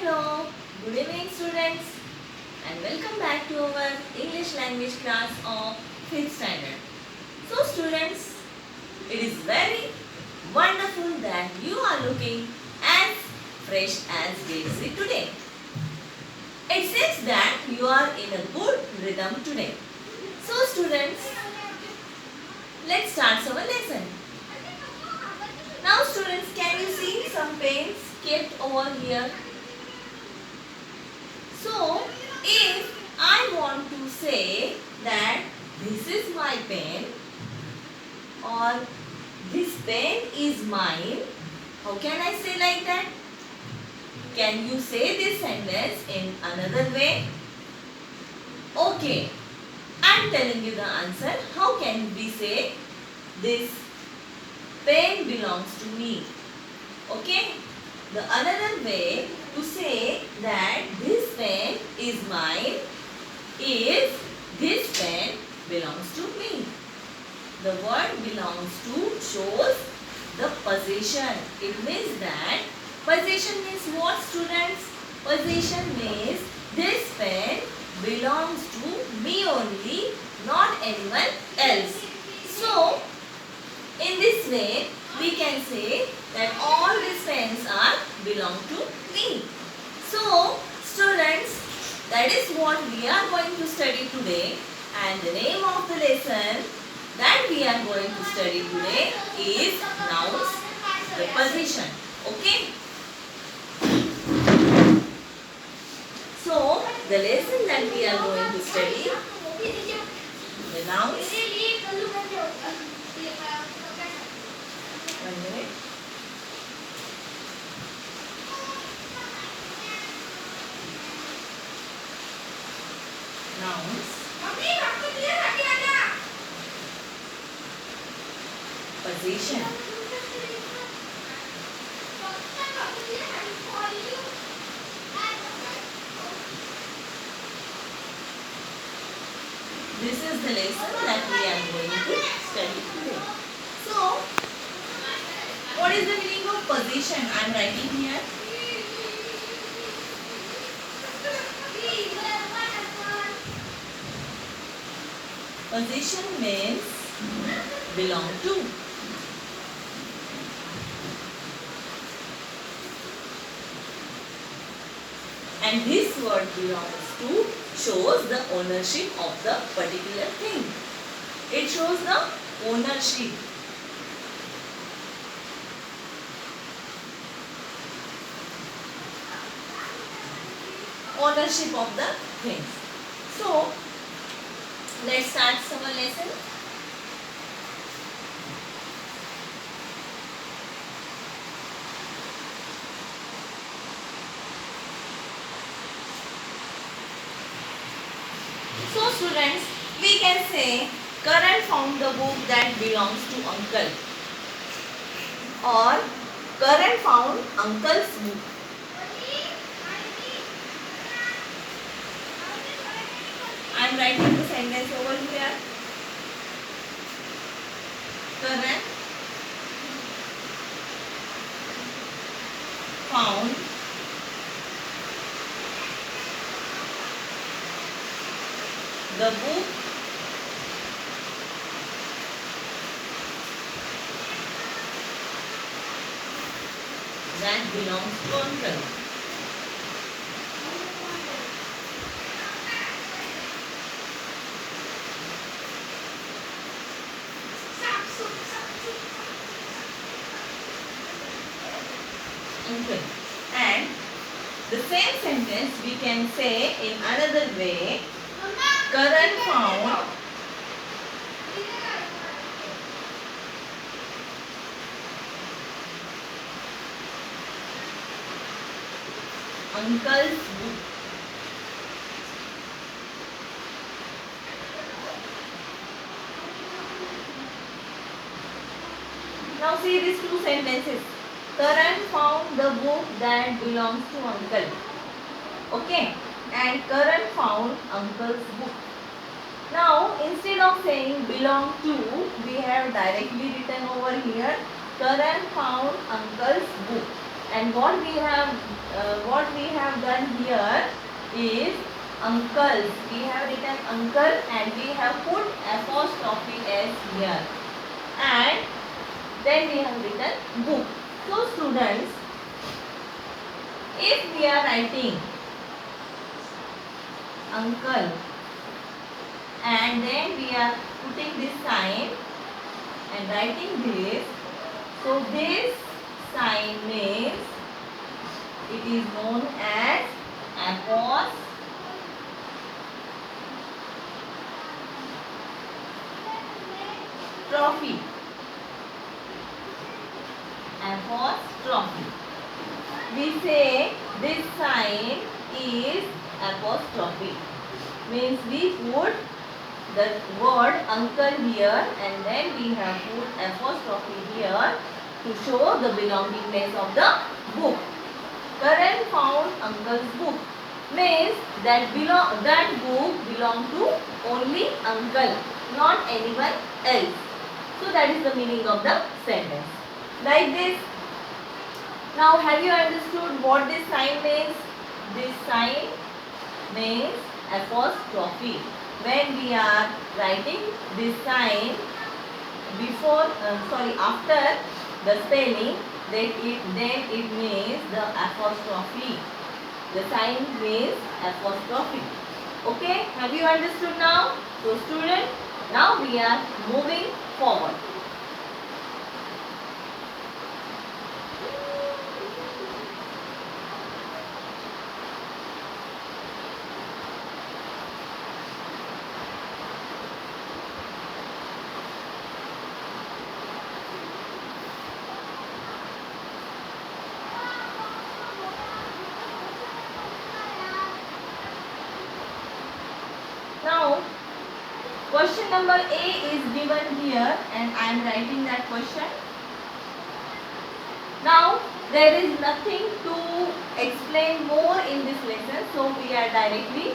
Hello, good evening students and welcome back to our English language class of 5th standard. So students, it is very wonderful that you are looking as fresh as Daisy today. It seems that you are in a good rhythm today. So students, let's start our lesson. Now students, can you see some pens kept over here? So, if I want to say that this is my pen or this pen is mine, how can I say like that? Can you say this sentence in another way? Okay, I am telling you the answer. How can we say this pen belongs to me? Okay, the another way to say that this pen is mine is this pen belongs to me. The word belongs to shows the possession. It means that possession means what, students? Possession means this pen belongs to me only, not anyone else. So, in this way, we can say that all these pens are belong to me. So, students, that is what we are going to study today, and the name of the lesson that we are going to study today is nouns, the possession. Okay? So, the lesson that we are going to study, the nouns. One minute. Nouns, possession. This is the lesson that we are going to study today. So, what is the meaning of possession? I am writing here. Possession means belong to. And this word belongs to shows the ownership of the particular thing. It shows the ownership. Ownership of the things. So, let's start our lesson. So students, we can say Karan found the book that belongs to uncle, or Karan found uncle's book. I am writing the sentence over here. Karan found the book that belongs to uncle. Uncle. And the same sentence we can say in another way. Karan found uncle's book. Now see these two sentences. Karan found the book that belongs to uncle. Okay. And Karan found uncle's book. Now, instead of saying belong to, we have directly written over here, Karan found uncle's book. And what we have is uncles. We have written uncle and we have put apostrophe s here. And then we have written book. So students, if we are writing uncle and then we are putting this sign and writing this, so this sign means it is known as apostrophe. Apostrophe. We say this sign is apostrophe. Means we put the word uncle here and then we have put apostrophe here to show the belongingness of the book. Karan found uncle's book. Means that book belonged to only uncle, not anyone else. So that is the meaning of the sentence. Like this. Now have you understood what this sign means? This sign means apostrophe. When we are writing this sign after the spelling, then it means the apostrophe. The sign means apostrophe. Okay, have you understood now? So student, now we are moving forward. Now, question number A is given here and I am writing that question. Now, there is nothing to explain more in this lesson, so we are directly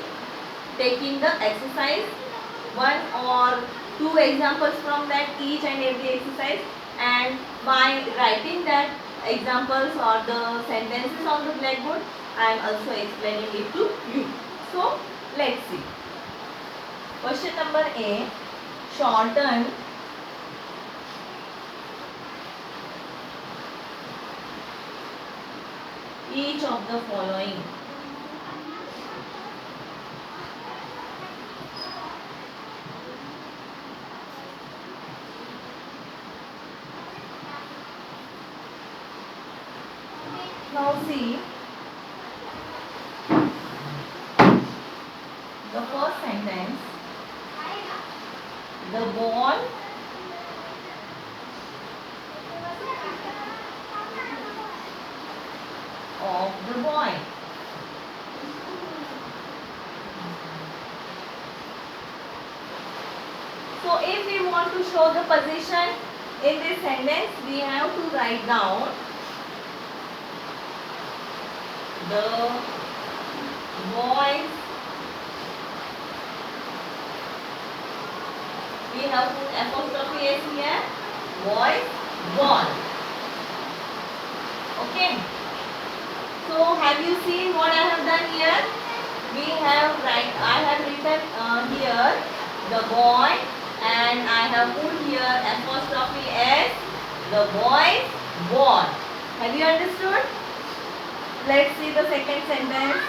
taking the exercise, one or two examples from that each and every exercise, and by writing that examples or the sentences on the blackboard, I am also explaining it to you. So, let's see. Question number A, shorten each of the following. Now see, the first sentence, the ball of the boy. So if we want to show the position in this sentence, we have to write down the boys. We have put apostrophe s here. Boys, ball. Okay. So have you seen what I have done here? I have written here the boy and I have put here apostrophe s, the boy, ball. Have you understood? Let's see the second sentence.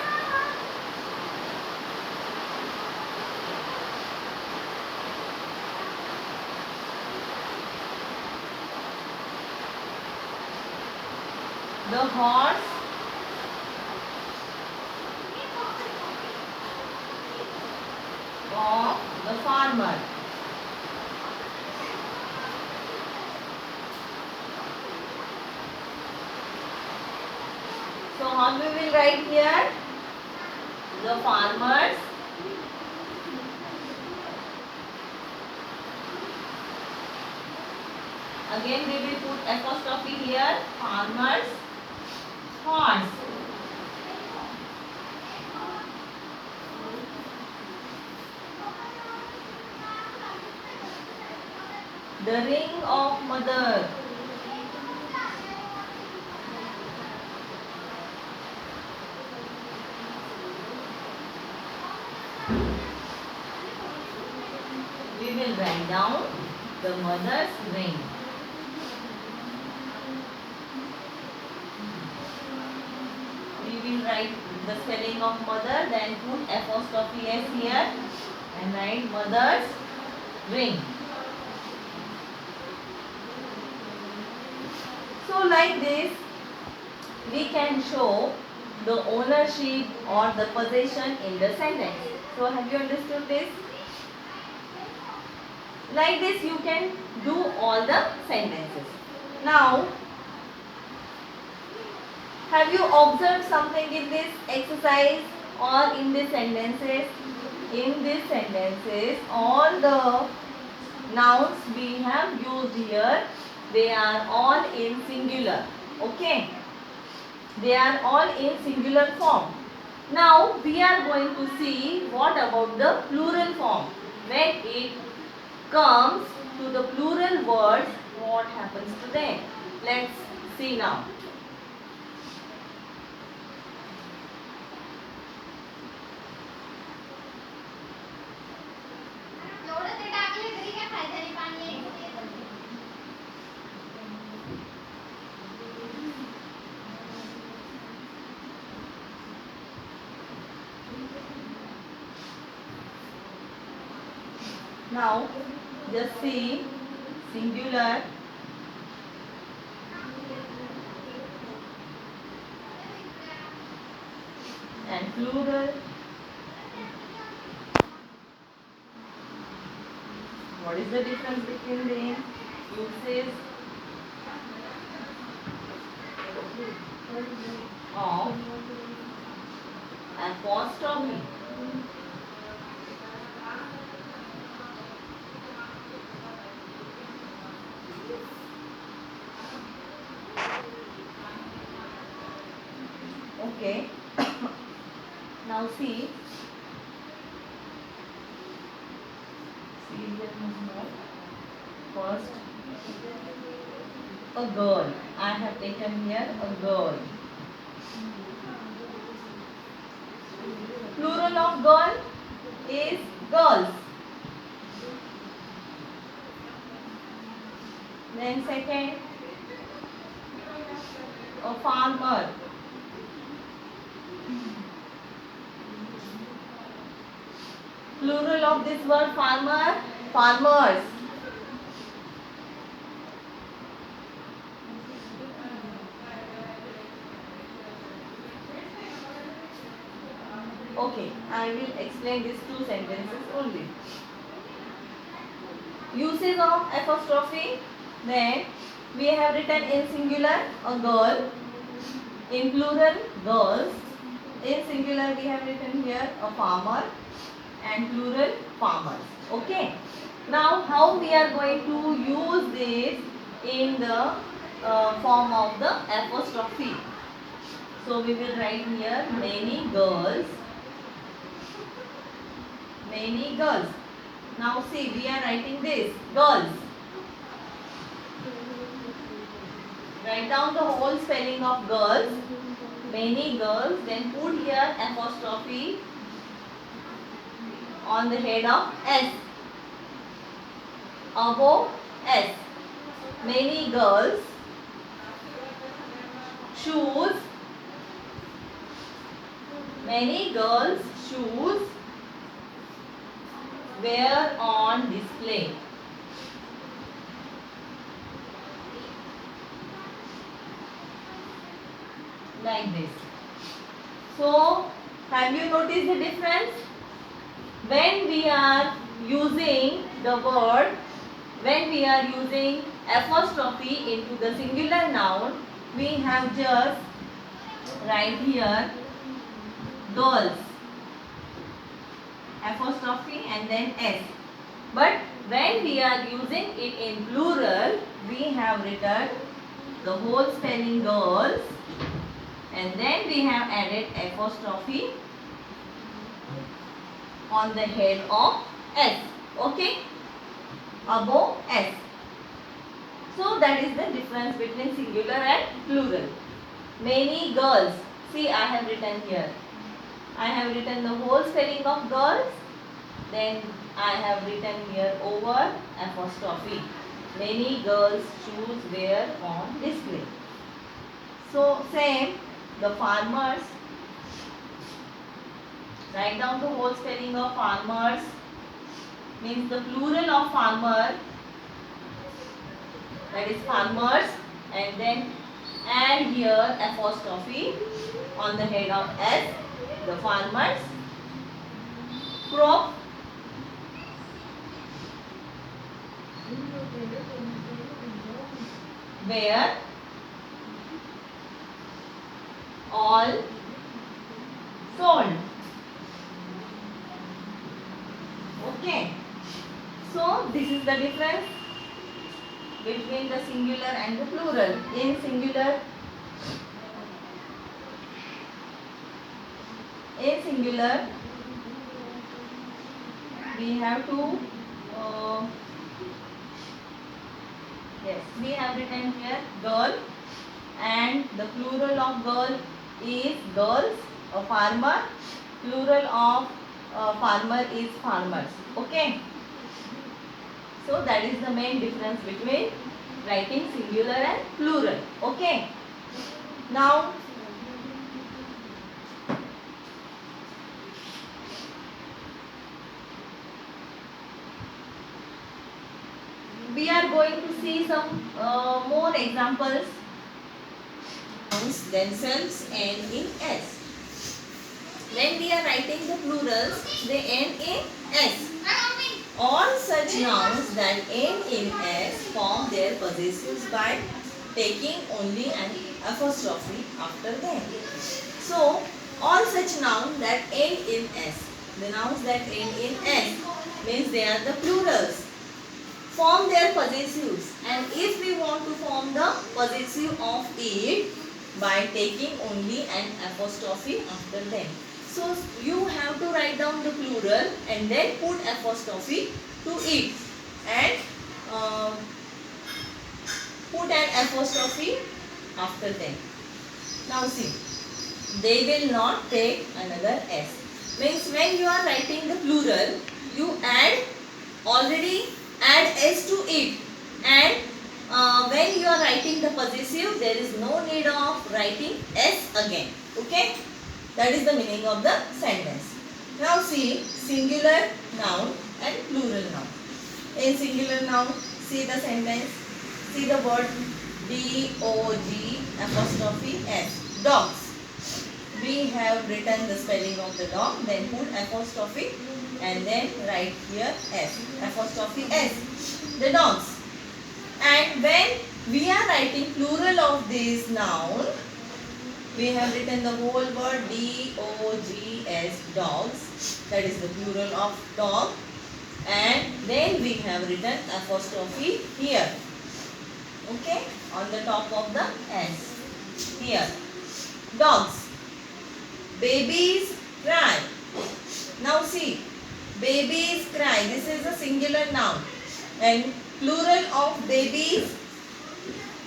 The horse of the farmer. So how we will write here? The farmers again we will put apostrophe here. Farmers horse. The ring of mother. We will write down the mother's ring. We will write the spelling of mother, then put apostrophe s here and write mother's ring. So like this, we can show the ownership or the possession in the sentence. So have you understood this? Like this you can do all the sentences. Now, have you observed something in this exercise or in these sentences? In these sentences, all the nouns we have used here, they are all in singular. Okay? They are all in singular form. Now, we are going to see what about the plural form. When it comes to the plural words, what happens to them? Let's see now. Now, just see singular, and plural. What is the difference between them? Uses of apostrophe. Okay. Now see. First, a girl. I have taken here a girl. Plural of girl is girls. Then second, a farmer. Plural of this word farmer, farmers. Okay, I will explain these two sentences only. Usage of apostrophe, then we have written in singular a girl, in plural girls, in singular we have written here a farmer, and plural farmers. Okay. Now how we are going to use this in the form of the apostrophe. So we will write here many girls. Many girls. Now see, we are writing this girls. Write down the whole spelling of girls. Many girls. Then put here apostrophe on the head of S. Above S. Many girls. Shoes. Many girls' shoes were on display. Like this. So, have you noticed the difference? When we are using the word, when we are using apostrophe into the singular noun, we have just right here girls, apostrophe and then S. But when we are using it in plural, we have written the whole spelling girls and then we have added apostrophe on the head of S. Okay? Above S. So that is the difference between singular and plural. Many girls. See, I have written here. I have written the whole spelling of girls. Then I have written here over apostrophe. Many girls' shoes were on display. So same, the farmers. Write down the whole spelling of farmers. Means the plural of farmer, that is farmers, and then add here apostrophe on the head of S, the farmers. Crop, where all sold. Okay, so this is the difference between the singular and the plural. In singular, we have to yes, we have written here girl, and the plural of girl is girls. A farmer, plural of farmer is farmers. Okay, so that is the main difference between writing singular and plural. Okay, now we are going to see some more examples. Themselves end in S. When we are writing the plurals, they end in S. All such nouns that end in S form their possessives by taking only an apostrophe after them. So, all such nouns that end in S, the nouns that end in S means they are the plurals, form their possessives, and if we want to form the possessive of it, by taking only an apostrophe after them. So you have to write down the plural and then put apostrophe to it, and put an apostrophe after them. Now see, they will not take another S. Means when you are writing the plural, you already add S to it, and when you are writing the possessive, there is no need of writing S again. Okay, that is the meaning of the sentence. Now see, singular noun and plural noun. In singular noun, see the sentence, see the word D-O-G apostrophe S, dogs. We have written the spelling of the dog, then put apostrophe and then write here S, apostrophe S, the dogs. And when we are writing plural of this noun, we have written the whole word D-O-G-S, dogs, that is the plural of dog, and then we have written apostrophe here, okay, on the top of the S, here, dogs. Babies cry. Now see, babies cry, this is a singular noun, and plural of babies,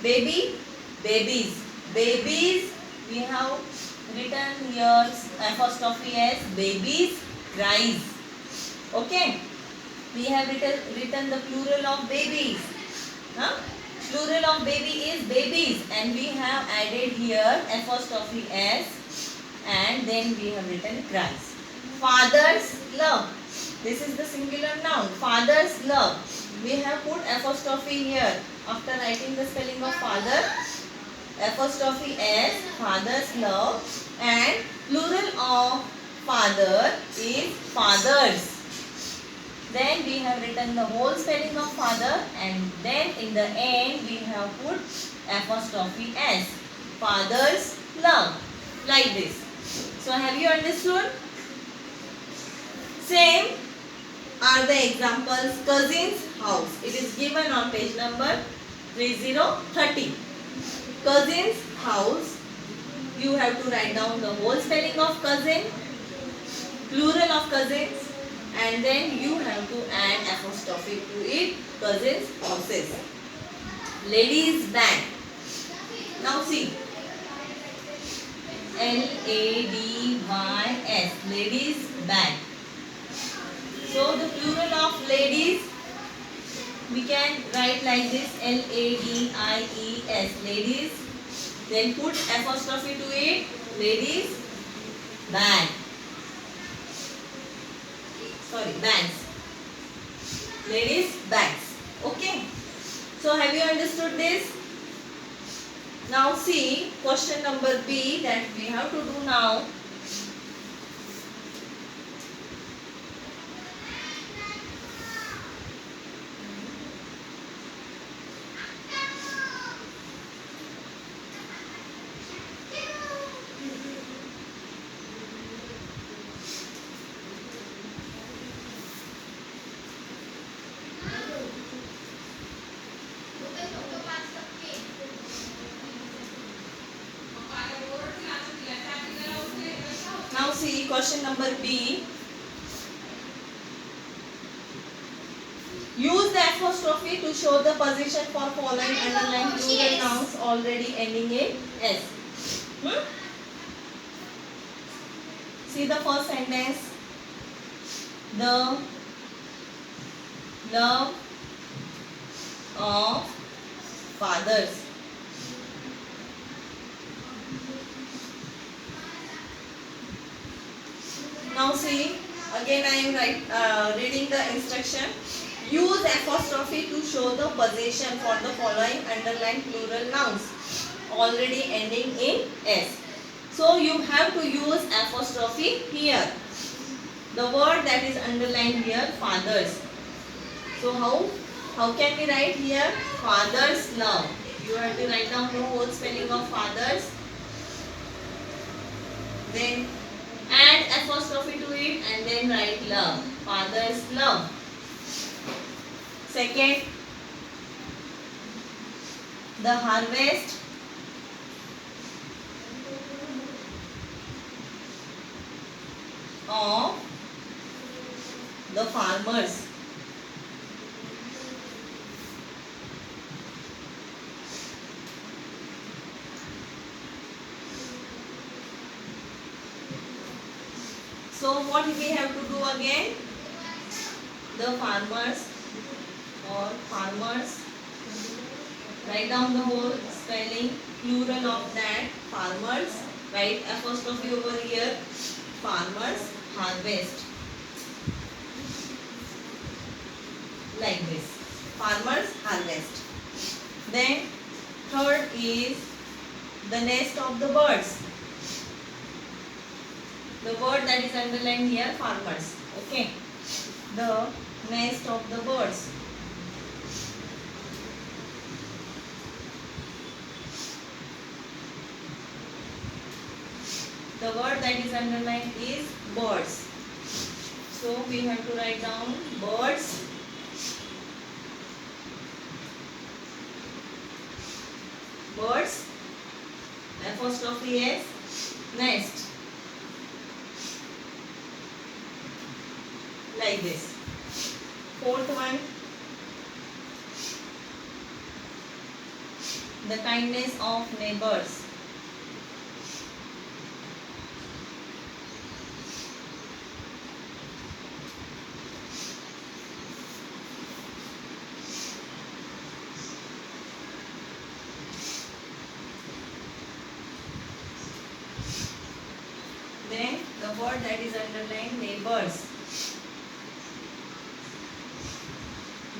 baby, babies. Babies, we have written here apostrophe S, babies cries. Okay, we have written the plural of babies. Plural of baby is babies, and we have added here apostrophe S, and then we have written cries. Fathers love, this is the singular noun, fathers love. We have put apostrophe here after writing the spelling of father, apostrophe S, father's love, and plural of father is fathers. Then we have written the whole spelling of father, and then in the end we have put apostrophe S, father's love, like this. So have you understood? Same are the examples. Cousin's house. It is given on page number 3030. Cousin's house. You have to write down the whole spelling of cousin, plural of cousins, and then you have to add apostrophe to it. Cousins' houses. Ladies' band. Now see. L-A-D-Y-S. ladies bag. So the plural of ladies we can write like this, Ladies, ladies. Then put apostrophe to it, ladies bag. Sorry, bags. Ladies bags. Okay. So have you understood this? Now see question number B that we have to do now. Now see question number B. Use the apostrophe to show the position for following underlined plural nouns already ending in S. See the first sentence. The love of fathers. Now see, again I am reading the instruction. Use apostrophe to show the possession for the following underlined plural nouns already ending in S. So you have to use apostrophe here. The word that is underlined here, fathers. So how can we write here? Father's love. You have to write down the whole spelling of fathers. Then add apostrophe to it and then write love. Father's love. Second, the harvest of the farmers. So what we have to do again? The farmers or farmers. Write down the whole spelling, plural of that, farmers. Write apostrophe over here, farmers, harvest. Like this, farmers, harvest. Then third is the nest of the birds. The word that is underlined here, farmers. Okay. The nest of the birds. The word that is underlined is birds. So we have to write down birds. Birds. Apostrophe S. Nest. Like this. Fourth one, the kindness of neighbors. Then the word that is underlined, neighbors.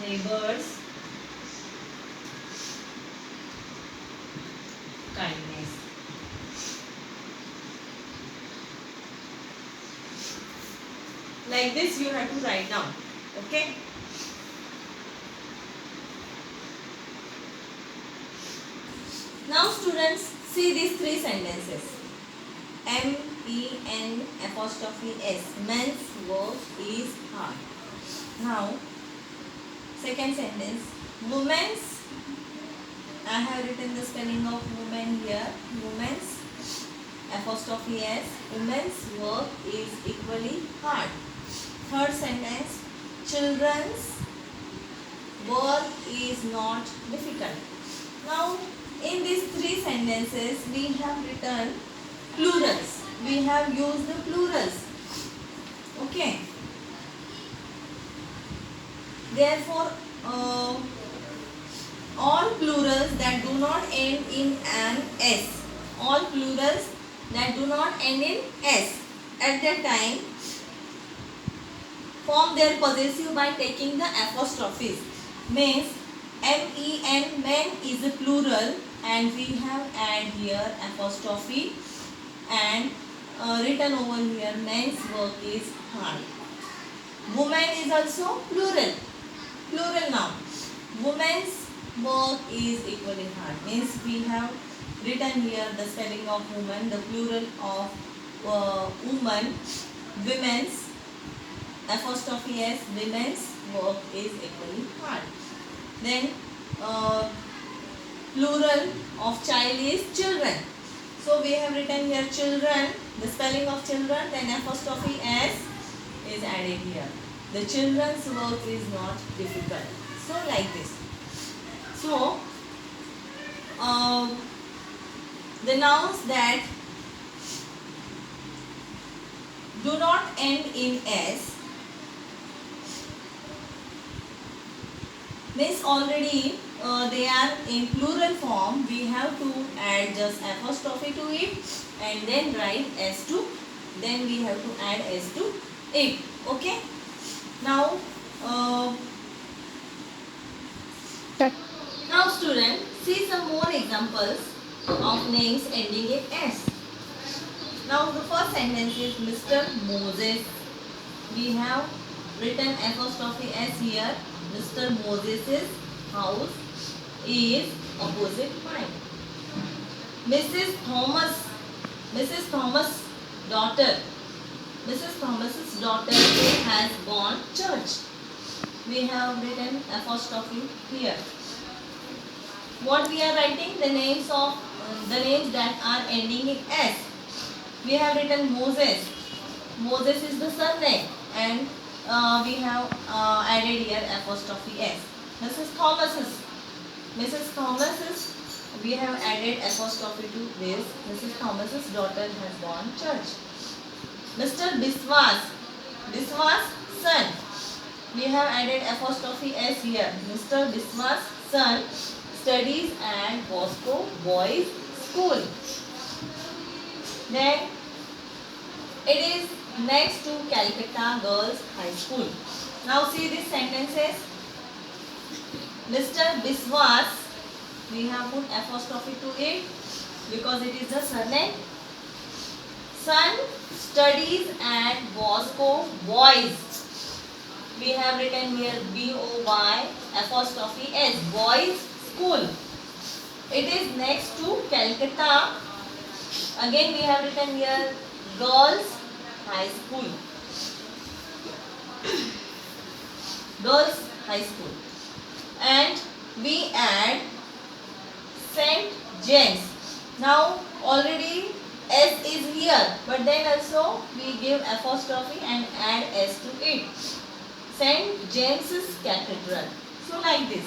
Neighbors, kindness. Like this you have to write down. Okay. Now students, see these three sentences. MEN apostrophe S. Men's work is hard. Now second sentence, women's. I have written the spelling of woman here. Women's apostrophe S. Women's work is equally hard. Third sentence, children's work is not difficult. Now in these three sentences we have written plurals. We have used the plurals. Therefore, all plurals that do not end in an s, all plurals that do not end in s at that time form their possessive by taking the apostrophes. Means men, men is a plural, and we have add here apostrophe, and written over here men's work is hard. Woman is also plural, plural noun. Women's work is equally hard. Means we have written here the spelling of woman, the plural of woman, women's apostrophe s, women's work is equally hard. Then plural of child is children. So we have written here children, the spelling of children, then apostrophe s is added here. The children's work is not difficult. So like this. So the nouns that do not end in s means already they are in plural form. We have to add just apostrophe to it and then write s to, then we have to add s to it. Okay. Now now student, see some more examples of names ending in s. Now the first sentence is Mr. Moses. We have written apostrophe s here. Mr. Moses' house is opposite mine. Mrs. Thomas, Mrs. Thomas' daughter. Mrs. Thomas's daughter has gone church. We have written apostrophe here. What we are writing? The names of the names that are ending in s. We have written Moses. Moses is the surname, and we have added here apostrophe s. Mrs. Thomas's, we have added apostrophe to this. Mrs. Thomas's daughter has gone church. Mr. Biswas' son. We have added apostrophe s here. Mr. Biswas' son studies at Bosco Boys School. Then it is next to Calcutta Girls High School. Now see these sentences. Mr. Biswas, we have put apostrophe to it because it is the surname. Son studies at Bosco Boys. We have written here B-O-Y apostrophe S, Boys School. It is next to Calcutta. Again we have written here Girls High School. Girls High School. And we add St. James. Now already S is here, but then also we give apostrophe and add S to it. St. James's Cathedral. So like this,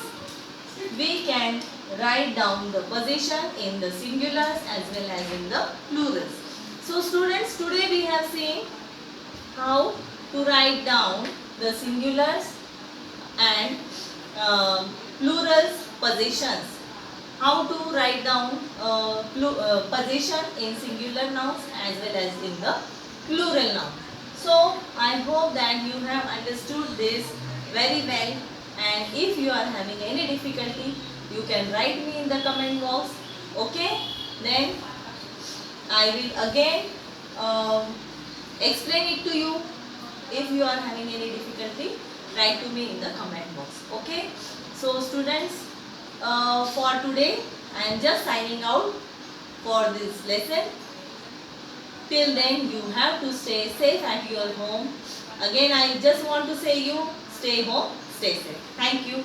we can write down the position in the singulars as well as in the plurals. So students, today we have seen how to write down the singulars and plurals positions. How to write down position in singular nouns as well as in the plural noun. So I hope that you have understood this very well, and if you are having any difficulty, you can write me in the comment box. Okay, then I will again explain it to you. If you are having any difficulty, write to me in the comment box. Okay, so students, for today I am just signing out for this lesson. Till then, you have to stay safe at your home. Again, I just want to say you stay home, stay safe. Thank you.